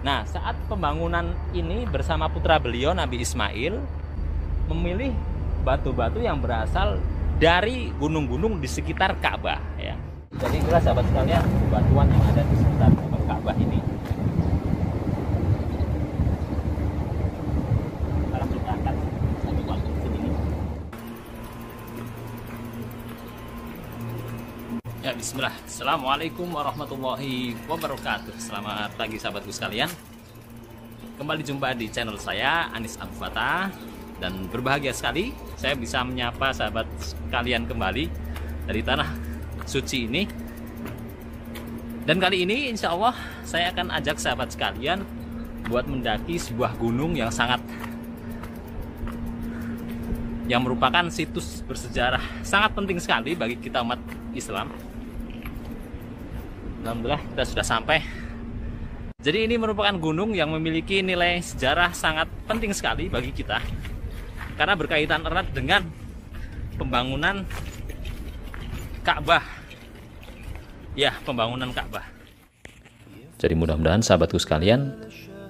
Nah, saat pembangunan ini bersama putra beliau Nabi Ismail memilih batu-batu yang berasal dari gunung-gunung di sekitar Ka'bah ya. Jadi inilah sahabat sekalian batuan yang ada di sekitar Ka'bah ini. Ya, bismillah. Assalamualaikum warahmatullahi wabarakatuh. Selamat pagi sahabatku sekalian. Kembali jumpa di channel saya, Anis Abu Fatah. Dan berbahagia sekali saya bisa menyapa sahabat sekalian kembali dari tanah suci ini. Dan kali ini insya Allah saya akan ajak sahabat sekalian buat mendaki sebuah gunung yang merupakan situs bersejarah sangat penting sekali bagi kita umat Islam. Alhamdulillah kita sudah sampai. Jadi ini merupakan gunung yang memiliki nilai sejarah sangat penting sekali bagi kita, karena berkaitan erat dengan pembangunan Ka'bah. Ya, pembangunan Ka'bah. Jadi mudah-mudahan sahabatku sekalian,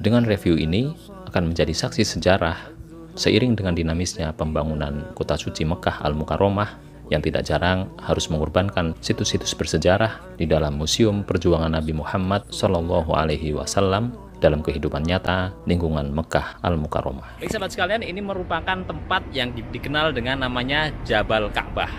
dengan review ini akan menjadi saksi sejarah seiring dengan dinamisnya pembangunan kota suci Mekah Al-Mukarramah yang tidak jarang harus mengorbankan situs-situs bersejarah di dalam Museum Perjuangan Nabi Muhammad Shallallahu Alaihi Wasallam dalam kehidupan nyata lingkungan Mekah Al-Mukarramah. Baik sahabat sekalian, ini merupakan tempat yang dikenal dengan namanya Jabal Ka'bah.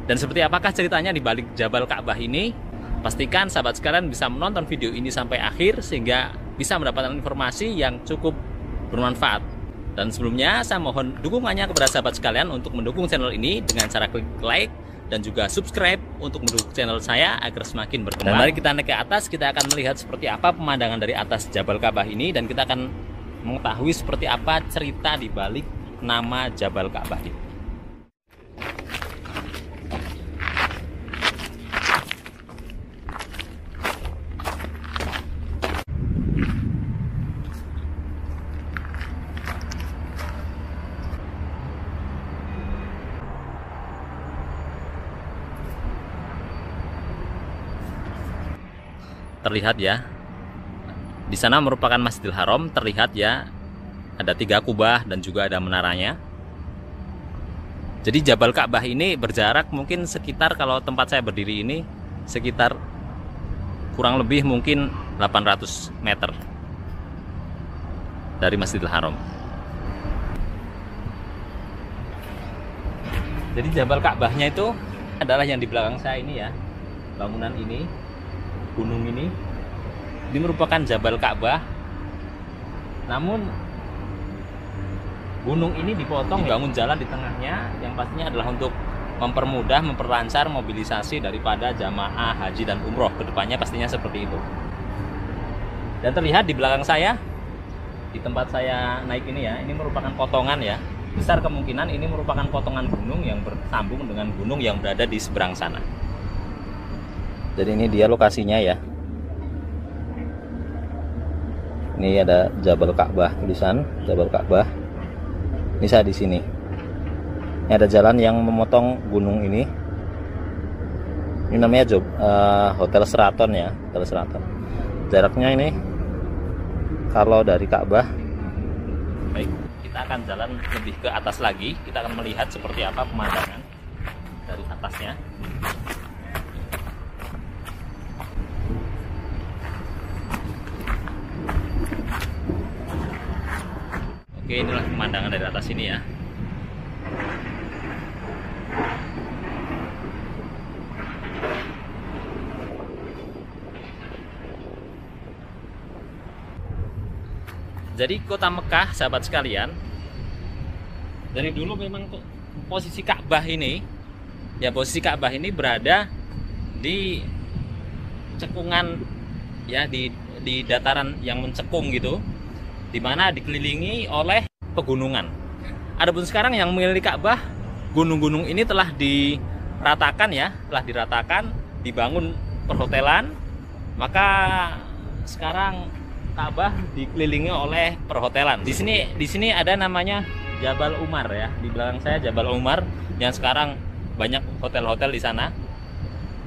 Dan seperti apakah ceritanya di balik Jabal Ka'bah ini? Pastikan sahabat sekalian bisa menonton video ini sampai akhir sehingga bisa mendapatkan informasi yang cukup bermanfaat. Dan sebelumnya saya mohon dukungannya kepada sahabat sekalian untuk mendukung channel ini dengan cara klik like dan juga subscribe untuk mendukung channel saya agar semakin berkembang. Dan mari kita naik ke atas, kita akan melihat seperti apa pemandangan dari atas Jabal Ka'bah ini dan kita akan mengetahui seperti apa cerita di balik nama Jabal Ka'bah ini. Terlihat ya, di sana merupakan Masjidil Haram. Terlihat ya, ada 3 kubah dan juga ada menaranya. Jadi Jabal Ka'bah ini berjarak mungkin sekitar, kalau tempat saya berdiri ini sekitar kurang lebih mungkin 800 meter dari Masjidil Haram. Jadi Jabal Ka'bahnya itu adalah yang di belakang saya ini ya, bangunan ini, gunung ini merupakan Jabal Ka'bah. Namun gunung ini dipotong, dibangun jalan di tengahnya yang pastinya adalah untuk mempermudah, memperlancar mobilisasi daripada jamaah haji dan umroh kedepannya, pastinya seperti itu. Dan terlihat di belakang saya, di tempat saya naik ini ya, ini merupakan potongan ya. Besar kemungkinan ini merupakan potongan gunung yang bersambung dengan gunung yang berada di seberang sana. Jadi ini dia lokasinya ya. Ini ada Jabal Ka'bah, tulisan Jabal Ka'bah. Ini saya di sini. Ini ada jalan yang memotong gunung ini. Ini namanya Hotel Sheraton ya, Hotel Sheraton. Jaraknya ini kalau dari Ka'bah. Baik, kita akan jalan lebih ke atas lagi. Kita akan melihat seperti apa pemandangan dari atasnya. Oke, inilah pemandangan dari atas ini ya. Jadi kota Mekah, sahabat sekalian, dari dulu memang posisi Ka'bah ini, ya posisi Ka'bah ini berada di cekungan ya, di dataran yang mencekung gitu, di mana dikelilingi oleh pegunungan. Adapun sekarang yang memiliki Ka'bah, gunung-gunung ini telah diratakan ya, dibangun perhotelan. Maka sekarang Ka'bah dikelilingi oleh perhotelan. Di sini ada namanya Jabal Umar ya. Di belakang saya Jabal Umar yang sekarang banyak hotel-hotel di sana.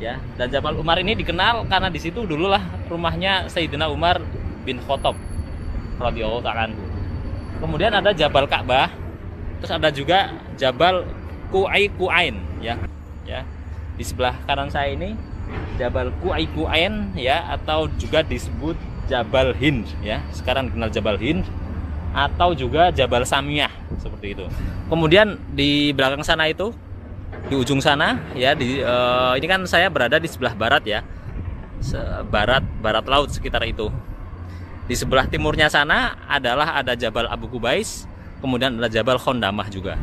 Ya, dan Jabal Umar ini dikenal karena di situ dululah rumahnya Sayyidina Umar bin Khattab. radhiyallahu ta'ala anhu. Kemudian ada Jabal Ka'bah, terus ada juga Jabal Qu'ain ya. Ya. Di sebelah kanan saya ini Jabal Qu'ain ya, atau juga disebut Jabal Hind ya. Sekarang dikenal Jabal Hind atau juga Jabal Samiyah seperti itu. Kemudian di belakang sana itu, di ujung sana ya, ini kan saya berada di sebelah barat ya. Barat laut sekitar itu. Di sebelah timurnya sana ada Jabal Abu Kubais, kemudian ada Jabal Khondamah juga.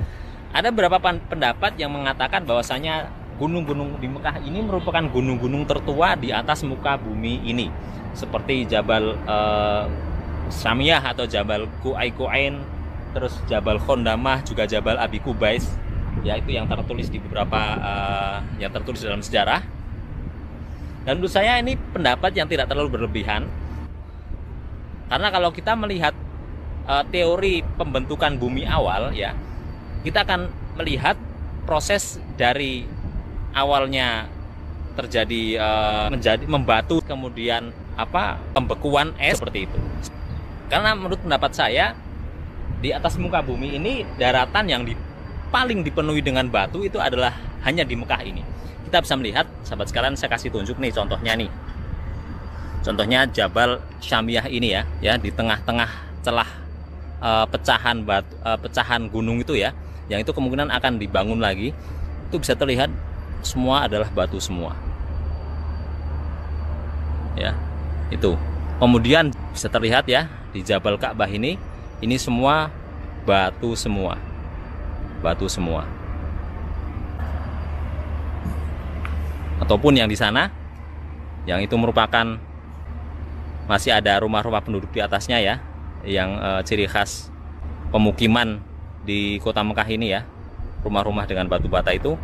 Ada beberapa pendapat yang mengatakan bahwasanya gunung-gunung di Mekah ini merupakan gunung-gunung tertua di atas muka bumi ini, seperti Jabal Samiyah atau Jabal Qu'ain, terus Jabal Khondamah, juga Jabal Abi Kubais. Ya, itu yang tertulis di beberapa yang tertulis dalam sejarah. Dan menurut saya ini pendapat yang tidak terlalu berlebihan. Karena kalau kita melihat teori pembentukan bumi awal ya, kita akan melihat proses dari awalnya terjadi menjadi membatu, kemudian pembekuan es seperti itu. Karena menurut pendapat saya, di atas muka bumi ini daratan yang paling dipenuhi dengan batu itu adalah hanya di Mekah ini. Kita bisa melihat, sahabat sekalian, saya kasih tunjuk nih contohnya nih. Contohnya Jabal Syamiyah ini ya, di tengah-tengah celah pecahan gunung itu ya, yang itu kemungkinan akan dibangun lagi. Itu bisa terlihat semua adalah batu semua. Ya, itu. Kemudian bisa terlihat ya di Jabal Ka'bah ini semua batu semua. Batu semua. Ataupun yang di sana, yang itu merupakan masih ada rumah-rumah penduduk di atasnya ya, yang ciri khas pemukiman di kota Mekah ini ya, rumah-rumah dengan batu bata itu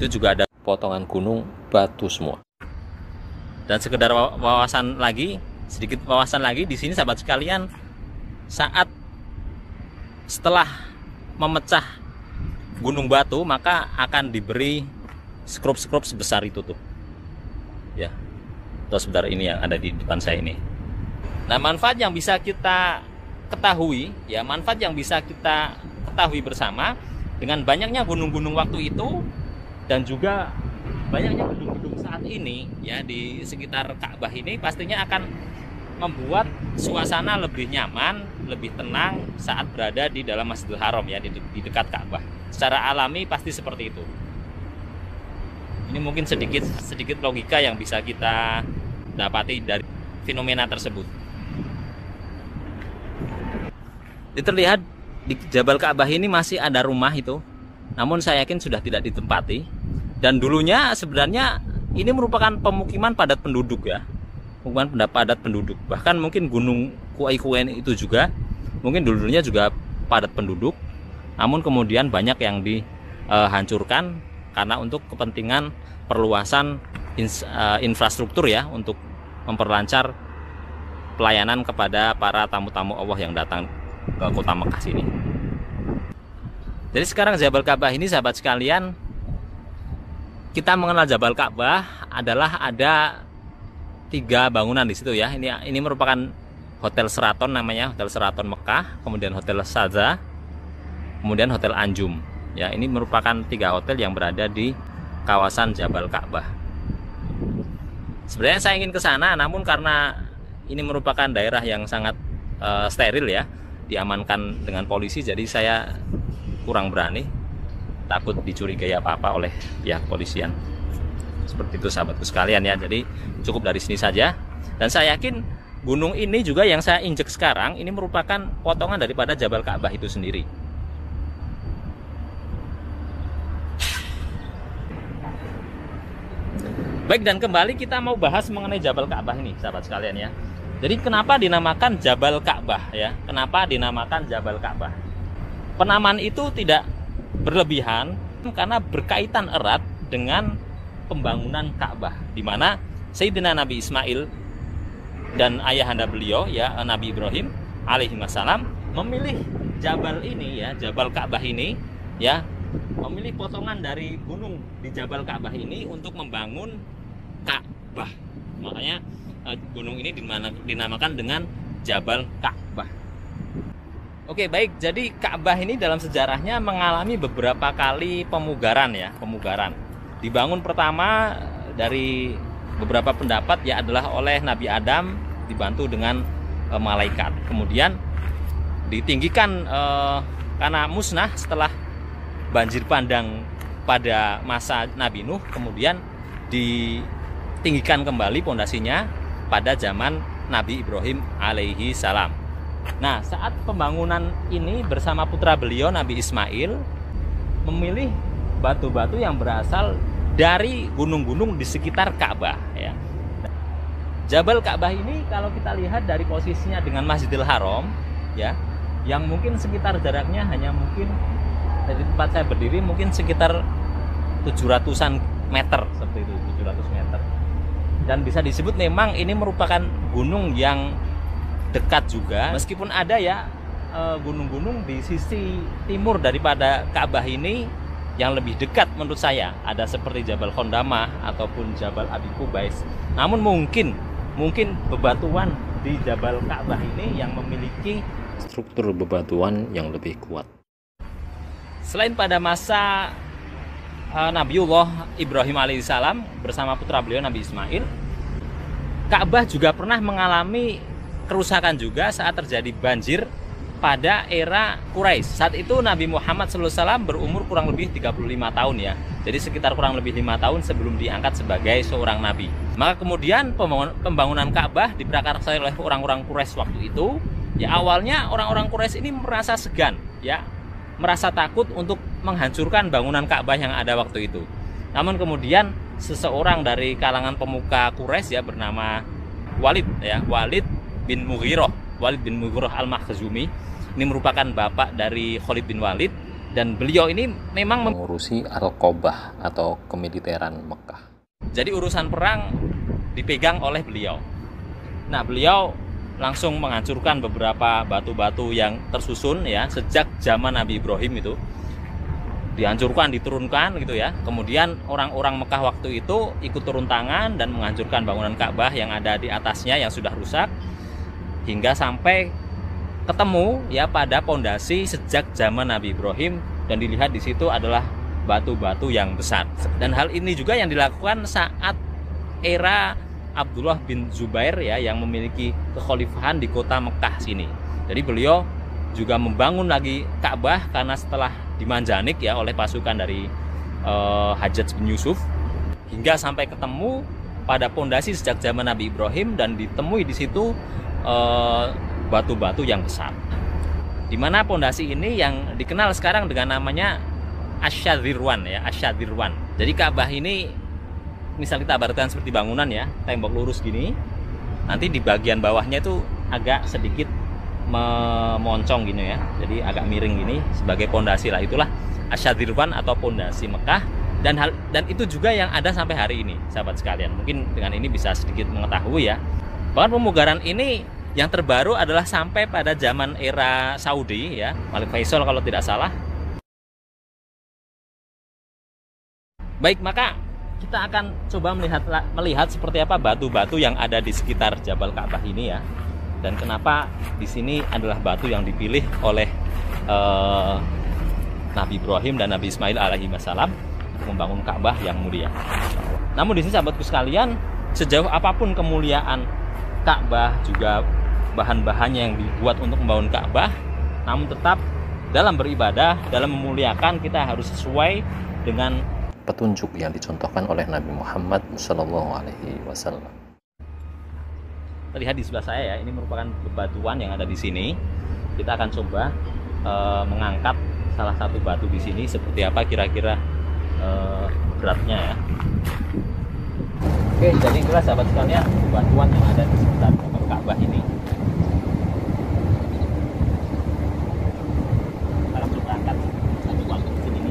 juga ada potongan gunung batu semua. Dan sekedar sedikit wawasan lagi di sini sahabat sekalian, setelah memecah gunung batu maka akan diberi skrup sebesar itu tuh ya, atau sebentar ini yang ada di depan saya ini. Nah, manfaat yang bisa kita ketahui bersama dengan banyaknya gunung-gunung waktu itu dan juga banyaknya gedung-gedung saat ini ya di sekitar Ka'bah ini, pastinya akan membuat suasana lebih nyaman, lebih tenang saat berada di dalam Masjidil Haram ya, di dekat Ka'bah. Secara alami pasti seperti itu. Ini mungkin sedikit logika yang bisa kita dapati dari fenomena tersebut. Terlihat di Jabal Ka'bah ini masih ada rumah itu, namun saya yakin sudah tidak ditempati. Dan dulunya sebenarnya ini merupakan pemukiman padat penduduk ya, pemukiman padat penduduk. Bahkan mungkin Gunung Qu'ain itu juga mungkin dulunya juga padat penduduk, namun kemudian banyak yang dihancurkan karena untuk kepentingan perluasan infrastruktur ya, untuk memperlancar pelayanan kepada para tamu-tamu Allah yang datang ke kota Mekah sini. Jadi sekarang Jabal Ka'bah ini sahabat sekalian, kita mengenal Jabal Ka'bah adalah ada 3 bangunan di situ ya. Ini merupakan Hotel Sheraton namanya, Hotel Sheraton Mekah, kemudian Hotel Sharjah, kemudian Hotel Anjum. Ya, ini merupakan 3 hotel yang berada di kawasan Jabal Ka'bah. Sebenarnya saya ingin ke sana, namun karena ini merupakan daerah yang sangat steril ya, diamankan dengan polisi, jadi saya kurang berani, takut dicurigai apa-apa oleh pihak kepolisian. Seperti itu sahabatku sekalian ya. Jadi cukup dari sini saja. Dan saya yakin gunung ini juga yang saya injek sekarang ini merupakan potongan daripada Jabal Ka'bah itu sendiri. Baik, dan kembali kita mau bahas mengenai Jabal Ka'bah ini sahabat sekalian ya. Jadi kenapa dinamakan Jabal Ka'bah ya? Kenapa dinamakan Jabal Ka'bah? Penamaan itu tidak berlebihan karena berkaitan erat dengan pembangunan Ka'bah, di mana Sayyidina Nabi Ismail dan ayahanda beliau ya, Nabi Ibrahim alaihi wassalam memilih Jabal ini ya, Jabal Ka'bah ini ya, memilih potongan dari gunung di Jabal Ka'bah ini untuk membangun Ka'bah. Makanya gunung ini dinamakan dengan Jabal Ka'bah. Oke, baik. Jadi Ka'bah ini dalam sejarahnya mengalami beberapa kali pemugaran ya, pemugaran. Dibangun pertama dari beberapa pendapat ya adalah oleh Nabi Adam dibantu dengan malaikat. Kemudian ditinggikan karena musnah setelah banjir bandang pada masa Nabi Nuh, kemudian ditinggikan kembali pondasinya pada zaman Nabi Ibrahim alaihi salam. Nah, saat pembangunan ini bersama putra beliau Nabi Ismail memilih batu-batu yang berasal dari gunung-gunung di sekitar Ka'bah ya. Jabal Ka'bah ini kalau kita lihat dari posisinya dengan Masjidil Haram ya, yang mungkin sekitar jaraknya hanya mungkin dari tempat saya berdiri mungkin sekitar 700-an meter seperti itu, 700 meter. Dan bisa disebut memang ini merupakan gunung yang dekat juga, meskipun ada ya gunung-gunung di sisi timur daripada Ka'bah ini yang lebih dekat menurut saya, ada seperti Jabal Khondamah ataupun Jabal Abi Qubais. Namun mungkin bebatuan di Jabal Ka'bah ini yang memiliki struktur bebatuan yang lebih kuat. Selain pada masa Nabiullah Ibrahim alaihissalam bersama putra beliau Nabi Ismail, Ka'bah juga pernah mengalami kerusakan juga saat terjadi banjir pada era Quraisy. Saat itu Nabi Muhammad SAW berumur kurang lebih 35 tahun ya. Jadi sekitar kurang lebih 5 tahun sebelum diangkat sebagai seorang nabi. Maka kemudian pembangunan Ka'bah diprakarsai oleh orang-orang Quraisy waktu itu. Ya awalnya orang-orang Quraisy ini merasa segan ya, merasa takut untuk menghancurkan bangunan Ka'bah yang ada waktu itu. Namun kemudian seseorang dari kalangan pemuka Quraisy ya bernama Walid bin Mughirah Al-Makhzumi. Ini merupakan bapak dari Khalid bin Walid dan beliau ini memang mengurusi Al-Qobah atau kemiliteran Mekah. Jadi urusan perang dipegang oleh beliau. Nah, beliau langsung menghancurkan beberapa batu-batu yang tersusun ya sejak zaman Nabi Ibrahim itu. Dihancurkan, diturunkan gitu ya. Kemudian orang-orang Mekah waktu itu ikut turun tangan dan menghancurkan bangunan Ka'bah yang ada di atasnya yang sudah rusak hingga sampai ketemu ya pada pondasi sejak zaman Nabi Ibrahim, dan dilihat di situ adalah batu-batu yang besar. Dan hal ini juga yang dilakukan saat era Abdullah bin Zubair ya yang memiliki kekhalifahan di kota Mekah sini. Jadi beliau juga membangun lagi Ka'bah karena setelah dimanjanik ya oleh pasukan dari Hajjaj bin Yusuf hingga sampai ketemu pada pondasi sejak zaman Nabi Ibrahim, dan ditemui di situ batu-batu yang besar. Di mana pondasi ini yang dikenal sekarang dengan namanya Asyadzirwan ya, Asyadzirwan. Jadi Ka'bah ini misal kita ibaratkan seperti bangunan ya, tembok lurus gini. Nanti di bagian bawahnya itu agak sedikit memoncong gini ya. Jadi agak miring gini sebagai pondasi lah, itulah Asyadzirwan atau pondasi Mekah. Dan itu juga yang ada sampai hari ini, sahabat sekalian. Mungkin dengan ini bisa sedikit mengetahui ya. Bahkan pemugaran ini yang terbaru adalah sampai pada zaman era Saudi ya, Malik Faisal kalau tidak salah. Baik, maka kita akan coba melihat seperti apa batu-batu yang ada di sekitar Jabal Ka'bah ini ya. Dan kenapa di sini adalah batu yang dipilih oleh Nabi Ibrahim dan Nabi Ismail alaihi wassalam untuk membangun Ka'bah yang mulia. Namun di sini sahabatku sekalian, sejauh apapun kemuliaan Ka'bah juga bahan-bahannya yang dibuat untuk membangun Ka'bah, namun tetap dalam beribadah, dalam memuliakan kita harus sesuai dengan petunjuk yang dicontohkan oleh Nabi Muhammad SAW. Terlihat di sebelah saya ya, ini merupakan bebatuan yang ada di sini. Kita akan coba mengangkat salah satu batu di sini, seperti apa kira-kira beratnya ya. Oke, jadi itulah sahabat sekalian bebatuan yang ada di sekitar Ka'bah ini. Sekarang kita angkat satu batu di sini.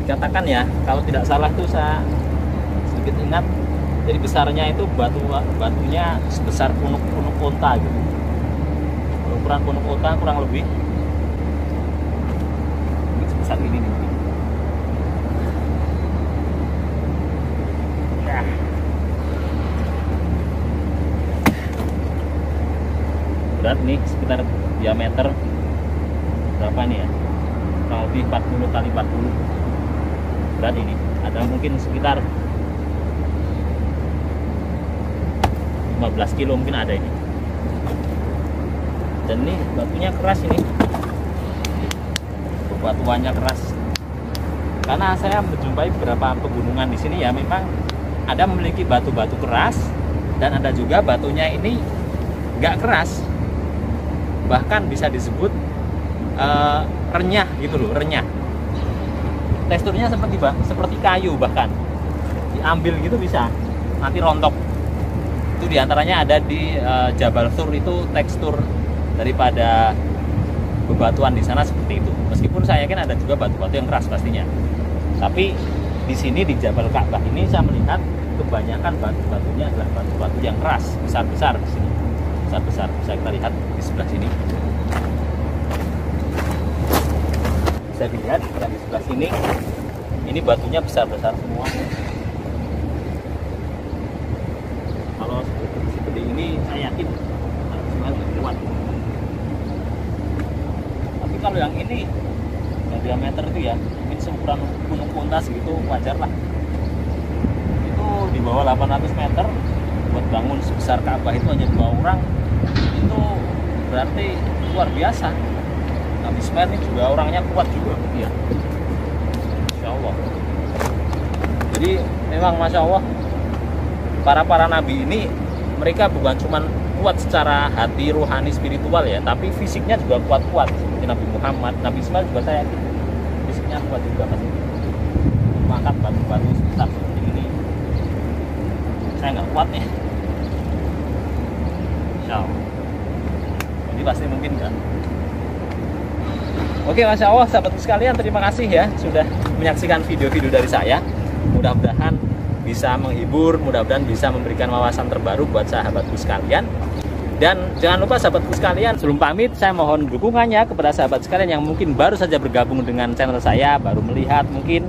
Dikatakan ya, kalau tidak salah tuh saya sedikit ingat, jadi besarnya itu batunya sebesar punuk unta gitu. Ukuran punuk unta kurang lebih sebesar ini nih. berat nih sekitar diameter berapa nih ya, kurang lebih 40 kali 40 berat ini, ada mungkin sekitar 15 kilo mungkin ada ini. Dan ini batunya keras, ini batuannya keras, karena saya menjumpai beberapa pegunungan di sini ya, memang ada memiliki batu-batu keras dan ada juga batunya ini nggak keras, bahkan bisa disebut renyah gitu loh, renyah. Teksturnya seperti kayu, bahkan diambil gitu bisa nanti rontok. Itu diantaranya ada di Jabal Thur, itu tekstur daripada bebatuan di sana seperti itu. Meskipun saya yakin ada juga batu-batu yang keras pastinya. Tapi di sini di Jabal Ka'bah ini saya melihat kebanyakan batu-batunya adalah batu-batu yang keras, besar-besar di sini. Besar-besar bisa kita lihat di sebelah sini. Bisa dilihat di sebelah sini. Ini batunya besar-besar semua. Kalau seperti ini saya yakin harusnya lebih kuat. Tapi kalau yang ini yang diameter itu ya, mungkin seukuran gunung Puntas gitu, wajar lah. Itu di bawah 800 meter buat bangun sebesar Ka'bah itu hanya 2 orang, itu berarti luar biasa. Nabi Ismail ini juga orangnya kuat juga ya, Masya Allah. Jadi memang Masya Allah, para nabi ini mereka bukan cuma kuat secara hati, rohani, spiritual ya, tapi fisiknya juga kuat-kuat. Seperti Nabi Muhammad, Nabi Ismail juga saya yakin fisiknya kuat juga pasti. Mengangkat batu-batu sebesar seperti ini, saya nggak kuat nih. Insya Allah. Jadi pasti mungkin kan. Oke, Masya Allah, sahabatku sekalian, terima kasih ya sudah menyaksikan video-video dari saya. Mudah-mudahan bisa menghibur, mudah-mudahan bisa memberikan wawasan terbaru buat sahabatku sekalian. Dan jangan lupa sahabatku sekalian, sebelum pamit saya mohon dukungannya kepada sahabat sekalian yang mungkin baru saja bergabung dengan channel saya, baru melihat mungkin.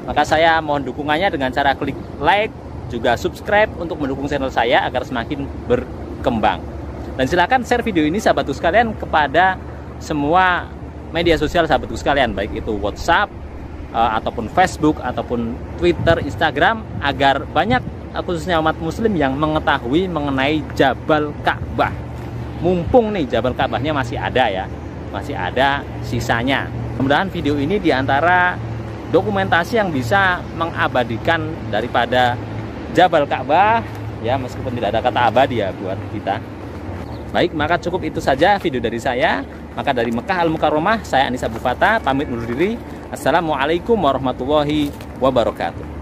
Maka saya mohon dukungannya dengan cara klik like, juga subscribe untuk mendukung channel saya agar semakin berkembang. Dan silakan share video ini sahabatku sekalian kepada semua media sosial sahabatku sekalian, baik itu WhatsApp, ataupun Facebook, ataupun Twitter, Instagram, agar banyak khususnya umat muslim yang mengetahui mengenai Jabal Ka'bah. Mumpung nih Jabal Ka'bahnya masih ada ya, masih ada sisanya. Mudah-mudahan video ini diantara dokumentasi yang bisa mengabadikan daripada Jabal Ka'bah ya, meskipun tidak ada kata abadi ya buat kita. Baik, maka cukup itu saja video dari saya. Maka dari Mekah Al-Mukarramah, saya Anissa Bufata pamit undur diri. Assalamualaikum warahmatullahi wabarakatuh.